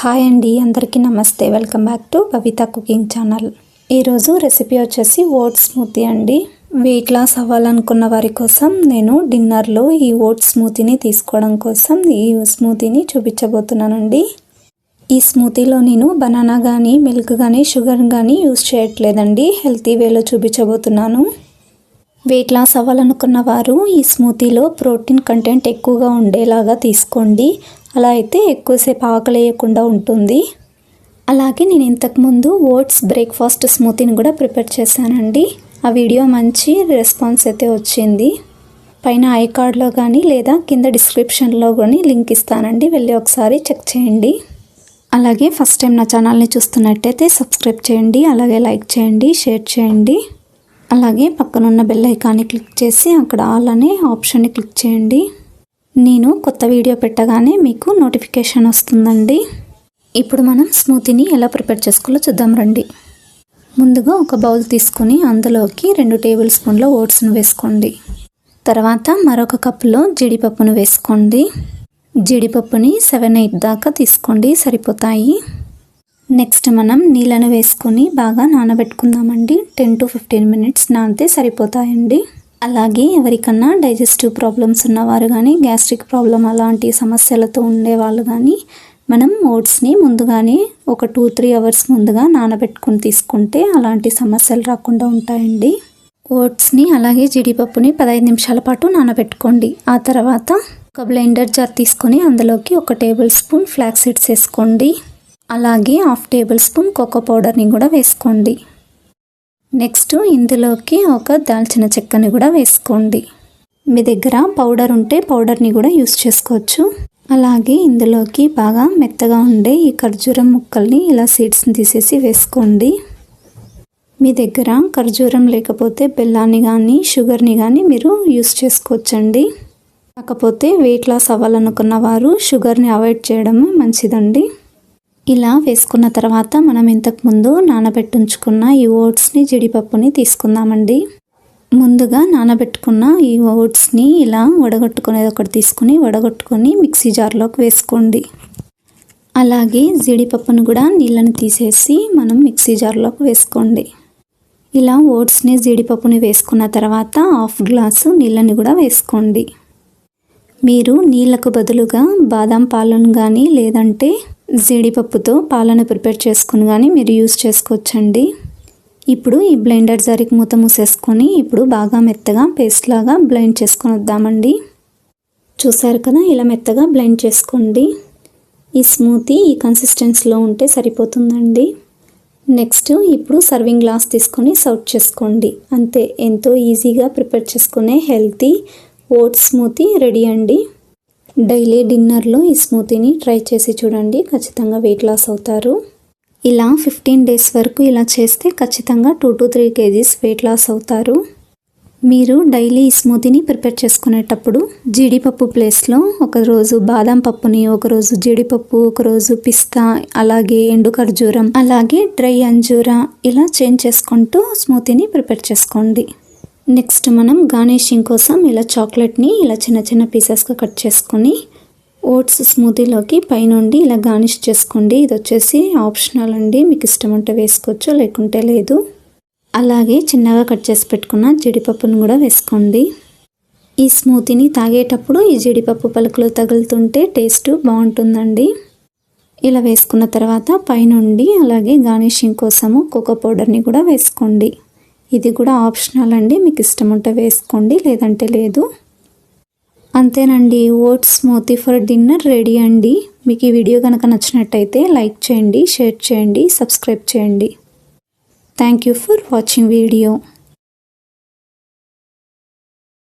Hi అండి, అందరికీ నమస్తే. Welcome back to Bhavitha cooking channel. ఈరోజు రెసిపీ వచ్చేసి ఓట్స్ స్మూతీ అండి. వెయిట్ లాస్ అవ్వాలనుకున్న వారి కోసం నేను డిన్నర్లో ఈ ఓట్స్ స్మూతీని తీసుకోవడం కోసం ఈ స్మూతీని చూపించబోతున్నానండి. ఈ స్మూతీలో నేను బనానా కానీ మిల్క్ కానీ షుగర్ కానీ యూస్ చేయట్లేదండి. హెల్తీ వేలో చూపించబోతున్నాను. వెయిట్ లాస్ అవ్వాలనుకున్న వారు ఈ స్మూతీలో ప్రోటీన్ కంటెంట్ ఎక్కువగా ఉండేలాగా తీసుకోండి. అలా అయితే ఎక్కువసేపు ఆకలేయకుండా ఉంటుంది. అలాగే నేను ఇంతకుముందు ఓట్స్ బ్రేక్ఫాస్ట్ స్మూతీని కూడా ప్రిపేర్ చేశానండి. ఆ వీడియో మంచి రెస్పాన్స్ అయితే వచ్చింది. పైన ఐ కార్డ్లో కానీ లేదా కింద డిస్క్రిప్షన్లో కానీ లింక్ ఇస్తానండి, వెళ్ళి ఒకసారి చెక్ చేయండి. అలాగే ఫస్ట్ టైం నా ఛానల్ని చూస్తున్నట్టయితే సబ్స్క్రైబ్ చేయండి, అలాగే లైక్ చేయండి, షేర్ చేయండి. అలాగే పక్కనున్న బెల్ ఐకాన్ని క్లిక్ చేసి అక్కడ ఆల్ అనే ఆప్షన్ని క్లిక్ చేయండి. నేను కొత్త వీడియో పెట్టగానే మీకు నోటిఫికేషన్ వస్తుందండి. ఇప్పుడు మనం స్మూతీని ఎలా ప్రిపేర్ చేసుకోవాలో చూద్దాం రండి. ముందుగా ఒక బౌల్ తీసుకొని అందులోకి 2 టేబుల్ స్పూన్ల ఓట్స్ను వేసుకోండి. తర్వాత మరొక కప్పులో జీడిపప్పును వేసుకోండి. జీడిపప్పుని 7-8 దాకా తీసుకోండి, సరిపోతాయి. నెక్స్ట్ మనం నీళ్ళను వేసుకొని బాగా నానబెట్టుకుందామండి. 10 to 15 minutes నానితే సరిపోతాయండి. అలాగే ఎవరికన్నా డైజెస్టివ్ ప్రాబ్లమ్స్ ఉన్నవారు కానీ గ్యాస్ట్రిక్ ప్రాబ్లం అలాంటి సమస్యలతో ఉండేవాళ్ళు కానీ మనం ఓట్స్ని ముందుగానే ఒక 2-3 hours ముందుగా నానబెట్టుకుని తీసుకుంటే అలాంటి సమస్యలు రాకుండా ఉంటాయండి. ఓట్స్ని అలాగే జీడిపప్పుని 15 నిమిషాల పాటు నానబెట్టుకోండి. ఆ తర్వాత ఒక బ్లెండర్ జార్ తీసుకొని అందులోకి 1 టేబుల్ స్పూన్ ఫ్లాక్స్ సీడ్స్ వేసుకోండి. అలాగే 1/2 టేబుల్ స్పూన్ కోకో పౌడర్ని కూడా వేసుకోండి. నెక్స్ట్ ఇందులోకి ఒక దాల్చిన చెక్కని కూడా వేసుకోండి. మీ దగ్గర పౌడర్ ఉంటే పౌడర్ని కూడా యూస్ చేసుకోవచ్చు. అలాగే ఇందులోకి బాగా మెత్తగా ఉండే ఈ ఖర్జూరం ముక్కల్ని ఇలా సీడ్స్ని తీసేసి వేసుకోండి. మీ దగ్గర ఖర్జూరం లేకపోతే బెల్లాన్ని కానీ షుగర్ని కానీ మీరు యూస్ చేసుకోవచ్చండి. కాకపోతే వెయిట్ లాస్ అవ్వాలనుకున్న వారు షుగర్ని అవాయిడ్ చేయడం మంచిదండి. ఇలా వేసుకున్న తర్వాత మనం ఇంతకుముందు నానబెట్టించుకున్న ఈ ఓట్స్ని జీడిపప్పుని తీసుకుందామండి. ముందుగా నానబెట్టుకున్న ఈ ఓట్స్ని ఇలా వడగొట్టుకునేది ఒకటి తీసుకుని వడగొట్టుకొని మిక్సీ జార్లోకి వేసుకోండి. అలాగే జీడిపప్పును కూడా నీళ్ళని తీసేసి మనం మిక్సీ జార్లోకి వేసుకోండి. ఇలా ఓట్స్ని జీడిపప్పుని వేసుకున్న తర్వాత 1/2 గ్లాసు నీళ్ళని కూడా వేసుకోండి. మీరు నీళ్ళకు బదులుగా బాదం పాలను కానీ లేదంటే జీడిపప్పుతో పాలను ప్రిపేర్ చేసుకుని కానీ మీరు యూస్ చేసుకోవచ్చండి. ఇప్పుడు ఈ బ్లెండర్ జారికి మూత మూసేసుకొని ఇప్పుడు బాగా మెత్తగా పేస్ట్ లాగా బ్లెండ్ చేసుకొని వద్దామండి. చూసారు కదా, ఇలా మెత్తగా బ్లెండ్ చేసుకోండి. ఈ స్మూతీ ఈ కన్సిస్టెన్సీలో ఉంటే సరిపోతుందండి. నెక్స్ట్ ఇప్పుడు సర్వింగ్ గ్లాస్ తీసుకొని సర్వ్ చేసుకోండి. అంతే, ఎంతో ఈజీగా ప్రిపేర్ చేసుకునే హెల్తీ ఓట్స్ స్మూతీ రెడీ అండి. డైలీ డిన్నర్లో ఈ స్మూతీని ట్రై చేసి చూడండి, ఖచ్చితంగా వెయిట్ లాస్ అవుతారు. ఇలా 15 days వరకు ఇలా చేస్తే ఖచ్చితంగా 2 to 3 kgs వెయిట్ లాస్ అవుతారు. మీరు డైలీ ఈ స్మూతీని ప్రిపేర్ చేసుకునేటప్పుడు జీడిపప్పు ప్లేస్లో ఒకరోజు బాదం పప్పుని, ఒకరోజు జీడిపప్పు, ఒకరోజు పిస్తా, అలాగే ఎండు ఖర్జూరం, అలాగే డ్రై అంజూరా ఇలా చేంజ్ చేసుకుంటూ స్మూతీని ప్రిపేర్ చేసుకోండి. నెక్స్ట్ మనం గార్నిషింగ్ కోసం ఇలా చాక్లెట్ని ఇలా చిన్న చిన్న పీసెస్గా కట్ చేసుకొని ఓట్స్ స్మూతీలోకి పైనుండి ఇలా గార్నిష్ చేసుకోండి. ఇది వచ్చేసి ఆప్షనల్ అండి, మీకు ఇష్టం ఉంటే వేసుకోవచ్చు, లేకుంటే లేదు. అలాగే చిన్నగా కట్ చేసి పెట్టుకున్న జీడిపప్పును కూడా వేసుకోండి. ఈ స్మూతీని తాగేటప్పుడు ఈ జీడిపప్పు పలుకులు తగులుతుంటే టేస్ట్ బాగుంటుందండి. ఇలా వేసుకున్న తర్వాత పైనుండి అలాగే గార్నిషింగ్ కోసము కోకో పౌడర్ని కూడా వేసుకోండి. ఇది కూడా ఆప్షనల్ అండి, మీకు ఇష్టం ఉంటే వేసుకోండి, లేదంటే లేదు. అంతేనండి, oats smoothie for dinner ready అండి. మీకు ఈ వీడియో కనుక నచ్చినట్టయితే లైక్ చేయండి, షేర్ చేయండి, సబ్స్క్రైబ్ చేయండి. Thank you for watching video.